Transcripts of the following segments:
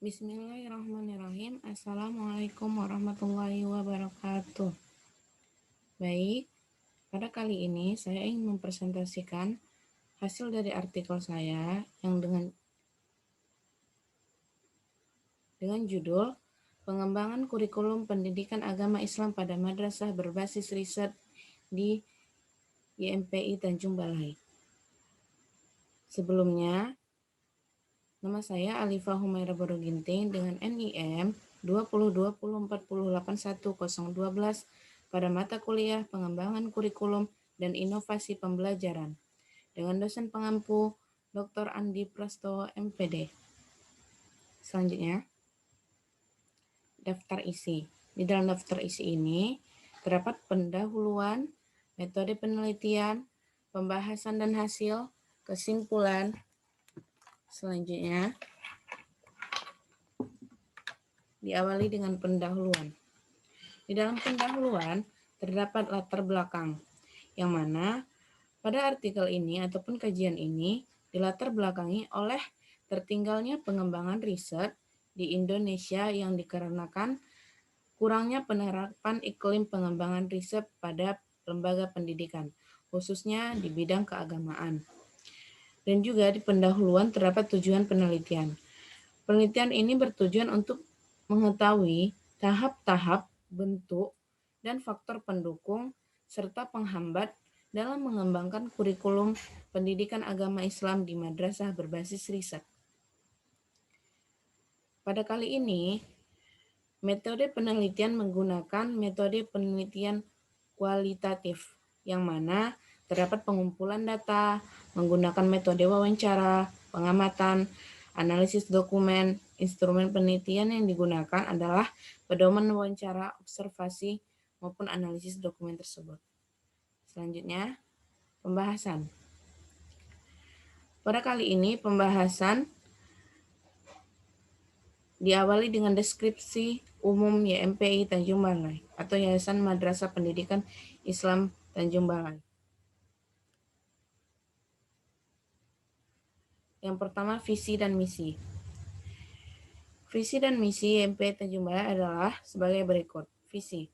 Bismillahirrahmanirrahim. Assalamualaikum warahmatullahi wabarakatuh. Baik, pada kali ini saya ingin mempresentasikan hasil dari artikel saya yang dengan judul Pengembangan Kurikulum Pendidikan Agama Islam pada Madrasah Berbasis Riset di YMPI Tanjung Balai. Sebelumnya, nama saya Alifah Humaira Boroginting dengan NIM 202040811012 pada mata kuliah Pengembangan Kurikulum dan Inovasi Pembelajaran dengan dosen pengampu Dr. Andi Prastowo MPD. Selanjutnya, daftar isi. Di dalam daftar isi ini terdapat pendahuluan, metode penelitian, pembahasan dan hasil, kesimpulan. Selanjutnya, diawali dengan pendahuluan. Di dalam pendahuluan terdapat latar belakang, yang mana pada artikel ini ataupun kajian ini dilatar belakangi oleh tertinggalnya pengembangan riset di Indonesia yang dikarenakan kurangnya penerapan iklim pengembangan riset pada lembaga pendidikan, khususnya di bidang keagamaan. Dan juga di pendahuluan terdapat tujuan penelitian. Penelitian ini bertujuan untuk mengetahui tahap-tahap, bentuk, dan faktor pendukung serta penghambat dalam mengembangkan kurikulum pendidikan agama Islam di madrasah berbasis riset. Pada kali ini, metode penelitian menggunakan metode penelitian kualitatif, yang mana terdapat pengumpulan data menggunakan metode wawancara, pengamatan, analisis dokumen. Instrumen penelitian yang digunakan adalah pedoman wawancara, observasi, maupun analisis dokumen tersebut. Selanjutnya, pembahasan. Pada kali ini, pembahasan diawali dengan deskripsi umum YMPI Tanjung Balai atau Yayasan Madrasah Pendidikan Islam Tanjung Balai. Yang pertama, visi dan misi. Visi dan misi YMPI Tanjung Balai adalah sebagai berikut. Visi: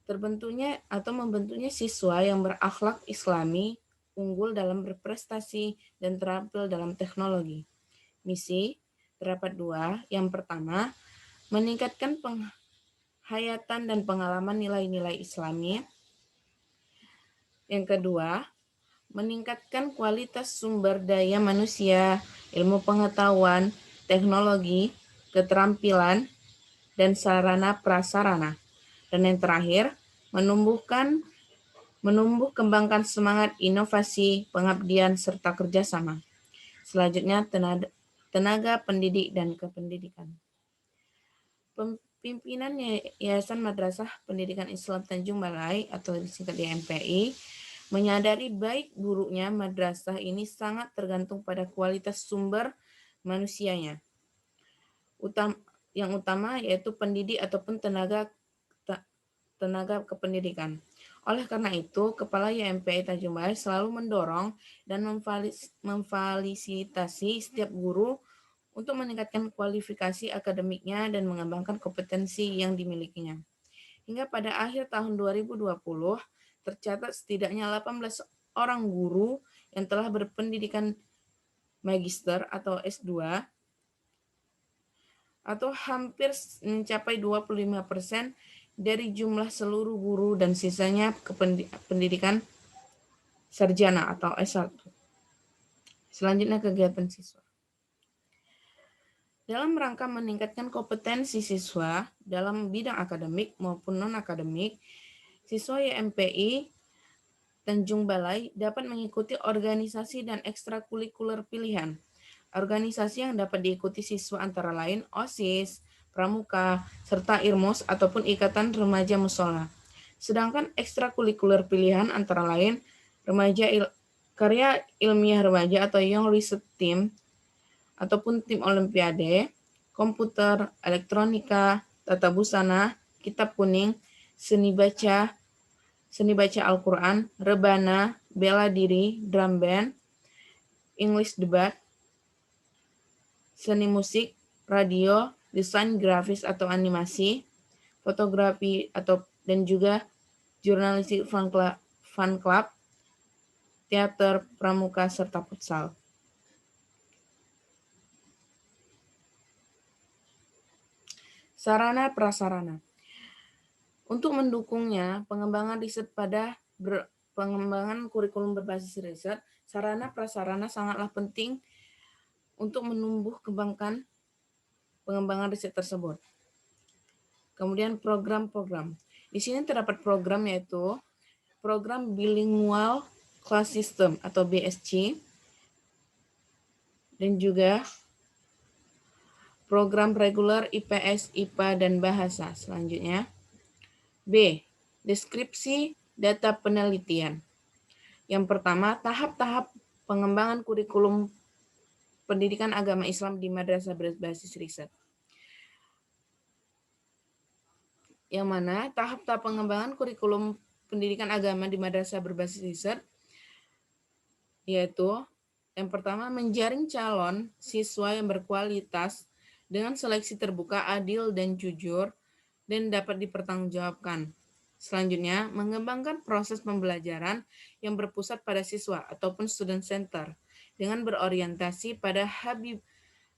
terbentuknya atau membentuknya siswa yang berakhlak Islami, unggul dalam berprestasi, dan terampil dalam teknologi. Misi terdapat dua. Yang pertama, meningkatkan penghayatan dan pengalaman nilai-nilai Islami. Yang kedua, meningkatkan kualitas sumber daya manusia, ilmu pengetahuan, teknologi, keterampilan, dan sarana prasarana. Dan yang terakhir, menumbuh kembangkan semangat inovasi, pengabdian, serta kerjasama. Selanjutnya, tenaga pendidik dan kependidikan. Pimpinan Yayasan Madrasah Pendidikan Islam Tanjung Balai atau disingkat YMPI menyadari baik buruknya madrasah ini sangat tergantung pada kualitas sumber manusianya. Yang utama yaitu pendidik ataupun tenaga kependidikan. Oleh karena itu, Kepala YMPI Tanjung Balai selalu mendorong dan memfasilitasi setiap guru untuk meningkatkan kualifikasi akademiknya dan mengembangkan kompetensi yang dimilikinya. Hingga pada akhir tahun 2020, tercatat setidaknya 18 orang guru yang telah berpendidikan magister atau S2 atau hampir mencapai 25% dari jumlah seluruh guru dan sisanya pendidikan sarjana atau S1. Selanjutnya, kegiatan siswa. Dalam rangka meningkatkan kompetensi siswa dalam bidang akademik maupun non-akademik, siswa YMPI Tanjung Balai dapat mengikuti organisasi dan ekstrakurikuler pilihan. Organisasi yang dapat diikuti siswa antara lain OSIS, Pramuka, serta IRMUS ataupun Ikatan Remaja Musola. Sedangkan ekstrakurikuler pilihan antara lain karya ilmiah remaja atau Young Research Team ataupun tim Olimpiade, komputer, elektronika, tata busana, kitab kuning, seni baca Al-Quran, rebana, bela diri, drum band, English debat, seni musik, radio, desain grafis atau animasi, fotografi dan juga jurnalistik fan club, teater, pramuka, serta futsal. Sarana prasarana. Untuk mendukungnya, pengembangan kurikulum berbasis riset, sarana prasarana sangatlah penting untuk menumbuh kembangkan pengembangan riset tersebut. Kemudian program-program. Di sini terdapat program yaitu program Bilingual Class System atau BSC, dan juga program reguler IPS, IPA, dan bahasa. Selanjutnya, B. Deskripsi data penelitian. Yang pertama, tahap-tahap pengembangan kurikulum pendidikan agama Islam di madrasah berbasis riset. Yang mana tahap-tahap pengembangan kurikulum pendidikan agama di madrasah berbasis riset yaitu yang pertama, menjaring calon siswa yang berkualitas dengan seleksi terbuka, adil, dan jujur, dan dapat dipertanggungjawabkan. Selanjutnya, mengembangkan proses pembelajaran yang berpusat pada siswa ataupun student center dengan berorientasi pada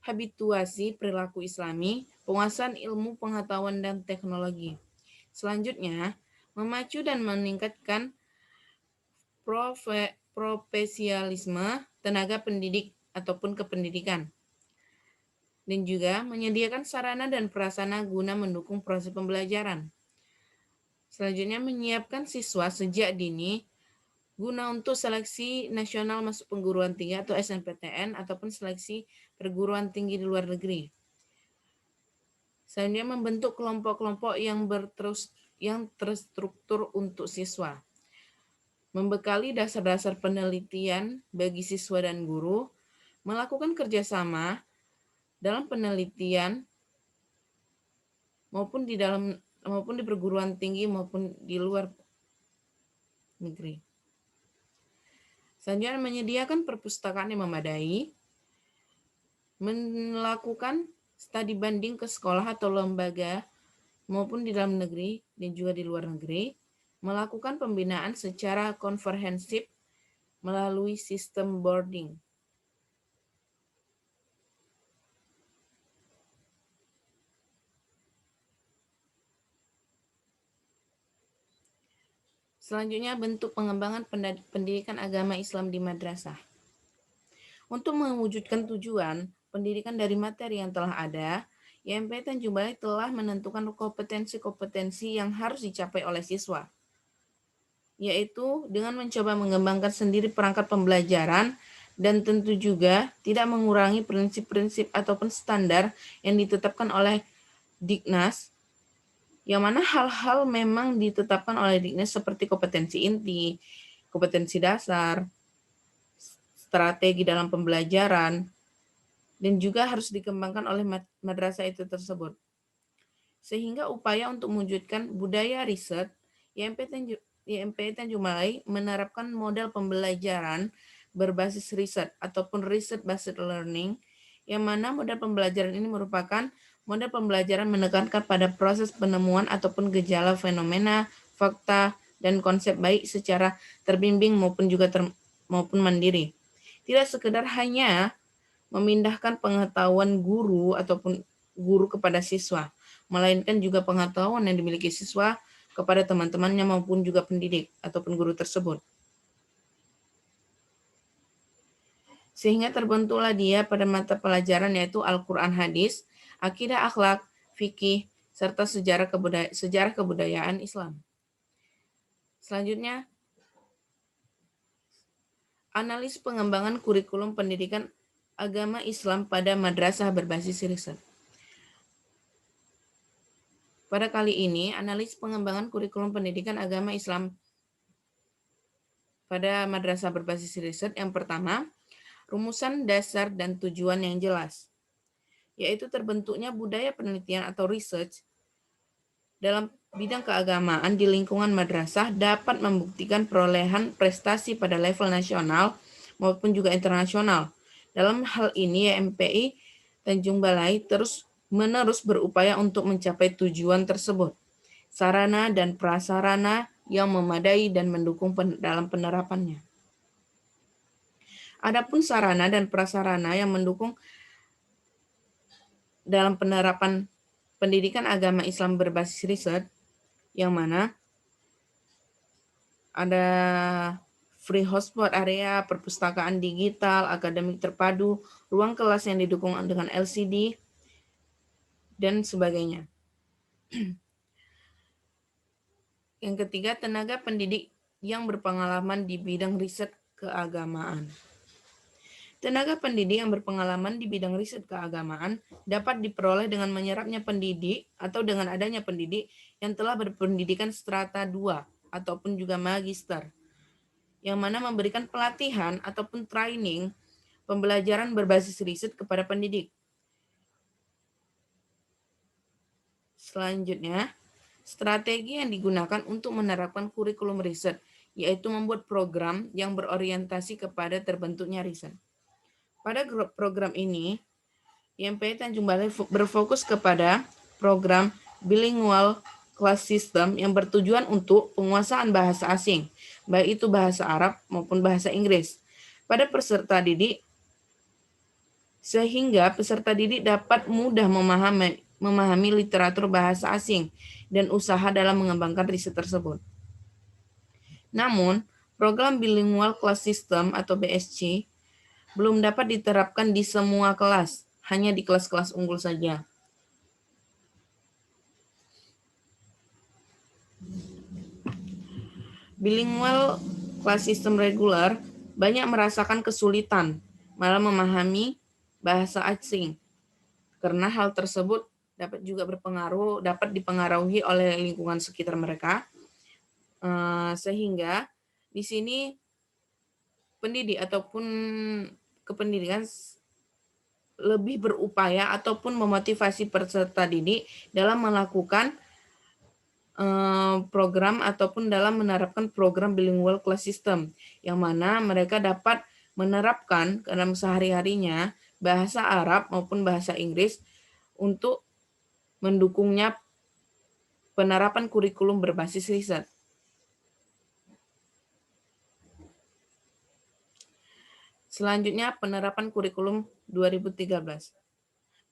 habituasi perilaku Islami, penguasaan ilmu pengetahuan dan teknologi. Selanjutnya, memacu dan meningkatkan profesionalisme tenaga pendidik ataupun kependidikan. Dan juga menyediakan sarana dan prasarana guna mendukung proses pembelajaran. Selanjutnya, menyiapkan siswa sejak dini guna untuk seleksi nasional masuk perguruan tinggi atau SNPTN ataupun seleksi perguruan tinggi di luar negeri. Selanjutnya, membentuk kelompok-kelompok yang terstruktur untuk siswa. Membekali dasar-dasar penelitian bagi siswa dan guru, melakukan kerjasama dalam penelitian maupun di perguruan tinggi maupun di luar negeri. Selanjutnya, menyediakan perpustakaan yang memadai, melakukan studi banding ke sekolah atau lembaga maupun di dalam negeri dan juga di luar negeri, melakukan pembinaan secara komprehensif melalui sistem boarding. Selanjutnya, bentuk pengembangan pendidikan agama Islam di madrasah. Untuk mewujudkan tujuan pendidikan dari materi yang telah ada, YMP Tanjung Balai telah menentukan kompetensi-kompetensi yang harus dicapai oleh siswa, yaitu dengan mencoba mengembangkan sendiri perangkat pembelajaran dan tentu juga tidak mengurangi prinsip-prinsip ataupun standar yang ditetapkan oleh Diknas, yang mana hal-hal memang ditetapkan oleh Diknas seperti kompetensi inti, kompetensi dasar, strategi dalam pembelajaran, dan juga harus dikembangkan oleh madrasah itu tersebut. Sehingga upaya untuk mewujudkan budaya riset, YMP Tanjung Balai menerapkan model pembelajaran berbasis riset ataupun research-based learning, yang mana model pembelajaran ini merupakan model pembelajaran menekankan pada proses penemuan ataupun gejala fenomena, fakta, dan konsep baik secara terbimbing maupun mandiri. Tidak sekedar hanya memindahkan pengetahuan guru ataupun guru kepada siswa, melainkan juga pengetahuan yang dimiliki siswa kepada teman-temannya maupun juga pendidik ataupun guru tersebut. Sehingga terbentuklah dia pada mata pelajaran yaitu Al-Quran Hadis, Akidah Akhlak, Fikih, serta sejarah kebudayaan Islam. Selanjutnya, analis pengembangan kurikulum pendidikan agama Islam pada madrasah berbasis riset. Pada kali ini, analis pengembangan kurikulum pendidikan agama Islam pada madrasah berbasis riset yang pertama, rumusan dasar dan tujuan yang jelas, yaitu terbentuknya budaya penelitian atau research dalam bidang keagamaan di lingkungan madrasah dapat membuktikan perolehan prestasi pada level nasional maupun juga internasional. Dalam hal ini, YMPI Tanjung Balai terus-menerus berupaya untuk mencapai tujuan tersebut. Sarana dan prasarana yang memadai dan mendukung dalam penerapannya. Adapun sarana dan prasarana yang mendukung dalam penerapan pendidikan agama Islam berbasis riset, yang mana ada free hotspot area, perpustakaan digital, akademik terpadu, ruang kelas yang didukung dengan LCD, dan sebagainya. Yang ketiga, tenaga pendidik yang berpengalaman di bidang riset keagamaan. Tenaga pendidik yang berpengalaman di bidang riset keagamaan dapat diperoleh dengan menyerapnya pendidik atau dengan adanya pendidik yang telah berpendidikan strata 2 ataupun juga magister, yang mana memberikan pelatihan ataupun training pembelajaran berbasis riset kepada pendidik. Selanjutnya, strategi yang digunakan untuk menerapkan kurikulum riset, yaitu membuat program yang berorientasi kepada terbentuknya riset. Pada program ini, IMPI Tanjung Balai berfokus kepada program bilingual class system yang bertujuan untuk penguasaan bahasa asing, baik itu bahasa Arab maupun bahasa Inggris, pada peserta didik, sehingga peserta didik dapat mudah memahami literatur bahasa asing dan usaha dalam mengembangkan riset tersebut. Namun, program bilingual class system atau BSC belum dapat diterapkan di semua kelas, hanya di kelas-kelas unggul saja. Bilingual class system regular banyak merasakan kesulitan malah memahami bahasa asing, karena hal tersebut dapat dipengaruhi oleh lingkungan sekitar mereka, sehingga di sini pendidik ataupun kependidikan lebih berupaya ataupun memotivasi peserta didik dalam melakukan program ataupun dalam menerapkan program bilingual class system, yang mana mereka dapat menerapkan dalam sehari-harinya bahasa Arab maupun bahasa Inggris untuk mendukungnya penerapan kurikulum berbasis riset. Selanjutnya, penerapan kurikulum 2013.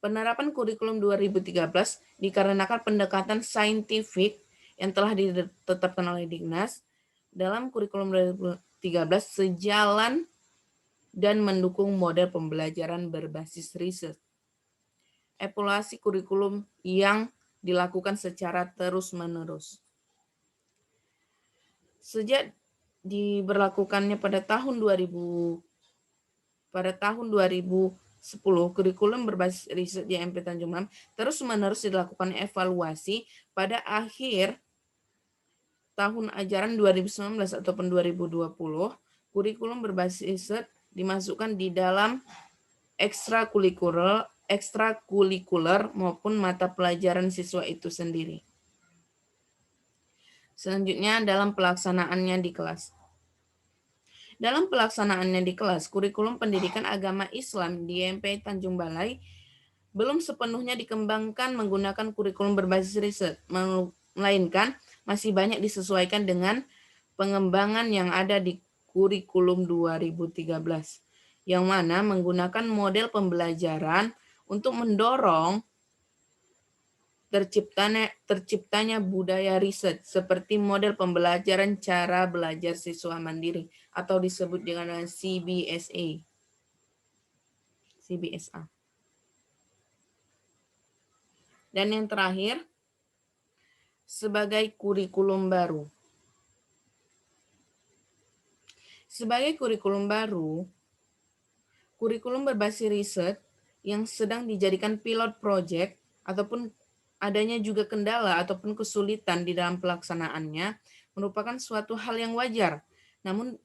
Penerapan kurikulum 2013 dikarenakan pendekatan saintifik yang telah ditetapkan oleh Dignas dalam kurikulum 2013 sejalan dan mendukung model pembelajaran berbasis riset. Evaluasi kurikulum yang dilakukan secara terus-menerus. Sejak diberlakukannya pada tahun 2010, kurikulum berbasis riset di IMPI Tanjung Balai terus-menerus dilakukan evaluasi. Pada akhir tahun ajaran 2019 ataupun 2020, kurikulum berbasis riset dimasukkan di dalam ekstrakurikuler maupun mata pelajaran siswa itu sendiri. Selanjutnya, dalam pelaksanaannya di kelas. Dalam pelaksanaannya di kelas, kurikulum pendidikan agama Islam di IMPI Tanjung Balai belum sepenuhnya dikembangkan menggunakan kurikulum berbasis riset, melainkan masih banyak disesuaikan dengan pengembangan yang ada di kurikulum 2013, yang mana menggunakan model pembelajaran untuk mendorong terciptanya budaya riset seperti model pembelajaran cara belajar siswa mandiri atau disebut dengan CBSA. Dan yang terakhir, sebagai kurikulum baru. Sebagai kurikulum baru, kurikulum berbasis riset yang sedang dijadikan pilot project ataupun adanya juga kendala ataupun kesulitan di dalam pelaksanaannya merupakan suatu hal yang wajar. Namun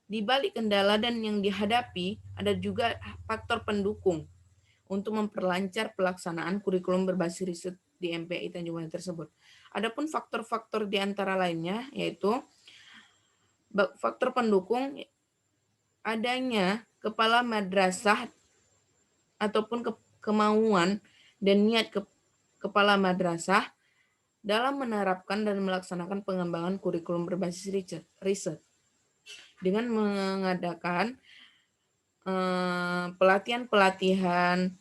di balik kendala dan yang dihadapi ada juga faktor pendukung untuk memperlancar pelaksanaan kurikulum berbasis riset di IMPI Tanjung Balai tersebut. Adapun faktor-faktor di antara lainnya yaitu faktor pendukung adanya kepala madrasah ataupun kemauan dan niat kepala madrasah dalam menerapkan dan melaksanakan pengembangan kurikulum berbasis riset dengan mengadakan pelatihan-pelatihan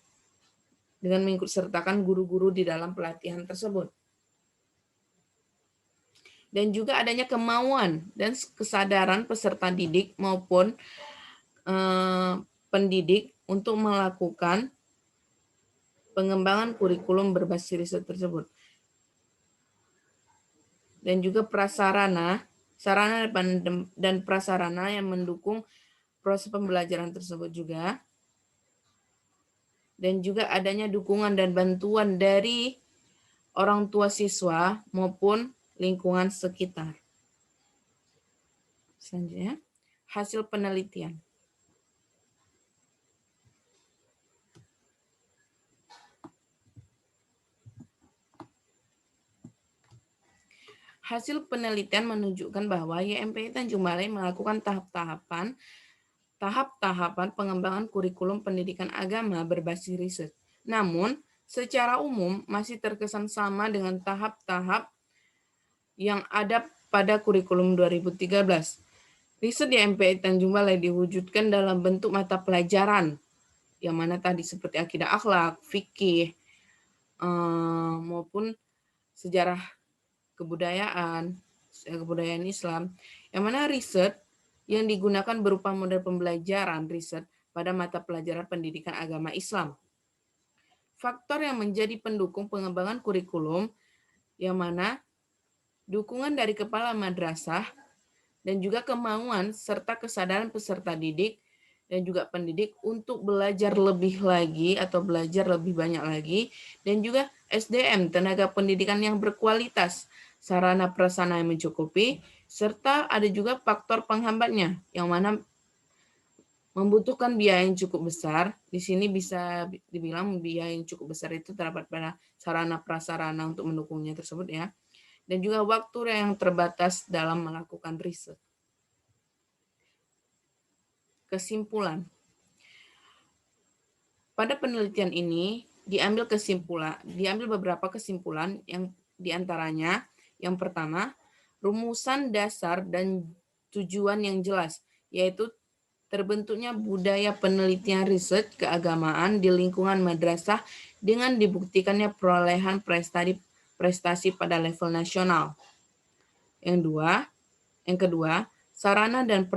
dengan mengikut sertakan guru-guru di dalam pelatihan tersebut. Dan juga adanya kemauan dan kesadaran peserta didik maupun pendidik untuk melakukan pengembangan kurikulum berbasis riset tersebut. Dan juga sarana dan prasarana yang mendukung proses pembelajaran tersebut juga. Dan juga adanya dukungan dan bantuan dari orang tua siswa maupun lingkungan sekitar. Selanjutnya, hasil penelitian. Hasil penelitian menunjukkan bahwa YMPI Tanjung Balai melakukan tahap-tahapan pengembangan kurikulum pendidikan agama berbasis riset. Namun, secara umum masih terkesan sama dengan tahap-tahap yang ada pada kurikulum 2013. Riset YMPI Tanjung Balai diwujudkan dalam bentuk mata pelajaran, yang mana tadi seperti akidah akhlak, fikih, maupun sejarah kebudayaan Islam, yang mana riset yang digunakan berupa model pembelajaran riset pada mata pelajaran pendidikan agama Islam. Faktor yang menjadi pendukung pengembangan kurikulum, yang mana dukungan dari kepala madrasah dan juga kemauan serta kesadaran peserta didik dan juga pendidik untuk belajar lebih lagi atau belajar lebih banyak lagi, dan juga SDM, tenaga pendidikan yang berkualitas, sarana prasarana yang mencukupi, serta ada juga faktor penghambatnya, yang mana membutuhkan biaya yang cukup besar. Di sini bisa dibilang biaya yang cukup besar itu terdapat pada sarana prasarana untuk mendukungnya tersebut ya, dan juga waktu yang terbatas dalam melakukan riset. Kesimpulan. Pada penelitian ini diambil beberapa kesimpulan yang diantaranya yang pertama, rumusan dasar dan tujuan yang jelas, yaitu terbentuknya budaya penelitian riset keagamaan di lingkungan madrasah dengan dibuktikannya perolehan prestasi pada level nasional. Yang kedua, sarana dan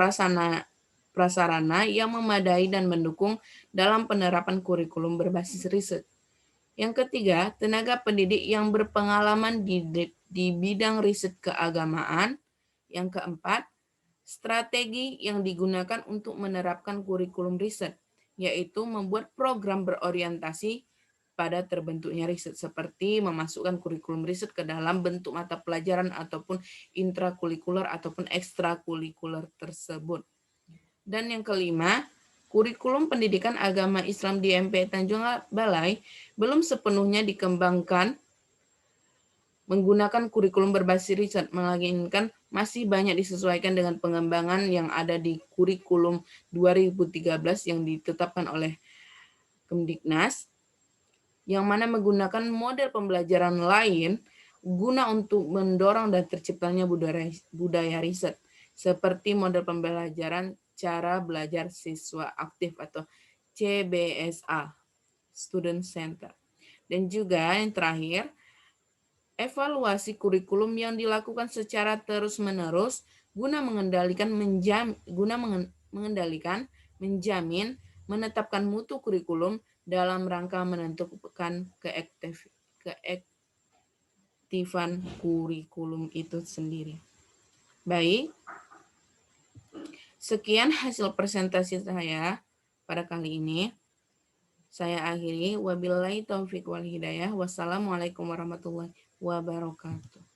prasarana yang memadai dan mendukung dalam penerapan kurikulum berbasis riset. Yang ketiga, tenaga pendidik yang berpengalaman di bidang riset keagamaan. Yang keempat, strategi yang digunakan untuk menerapkan kurikulum riset, yaitu membuat program berorientasi pada terbentuknya riset, seperti memasukkan kurikulum riset ke dalam bentuk mata pelajaran ataupun intrakurikuler ataupun ekstrakurikuler tersebut. Dan yang kelima, kurikulum pendidikan agama Islam di YMPI Tanjung Balai belum sepenuhnya dikembangkan menggunakan kurikulum berbasis riset, melainkan masih banyak disesuaikan dengan pengembangan yang ada di kurikulum 2013 yang ditetapkan oleh Kemdiknas, yang mana menggunakan model pembelajaran lain guna untuk mendorong dan terciptanya budaya riset, seperti model pembelajaran cara belajar siswa aktif atau CBSA, Student Center. Dan juga yang terakhir, evaluasi kurikulum yang dilakukan secara terus-menerus guna mengendalikan, menjamin, menetapkan mutu kurikulum dalam rangka menentukan keaktifan kurikulum itu sendiri. Baik, sekian hasil presentasi saya pada kali ini. Saya akhiri. Wabillahi taufiq wal hidayah. Wassalamualaikum warahmatullahi wabarakatuh.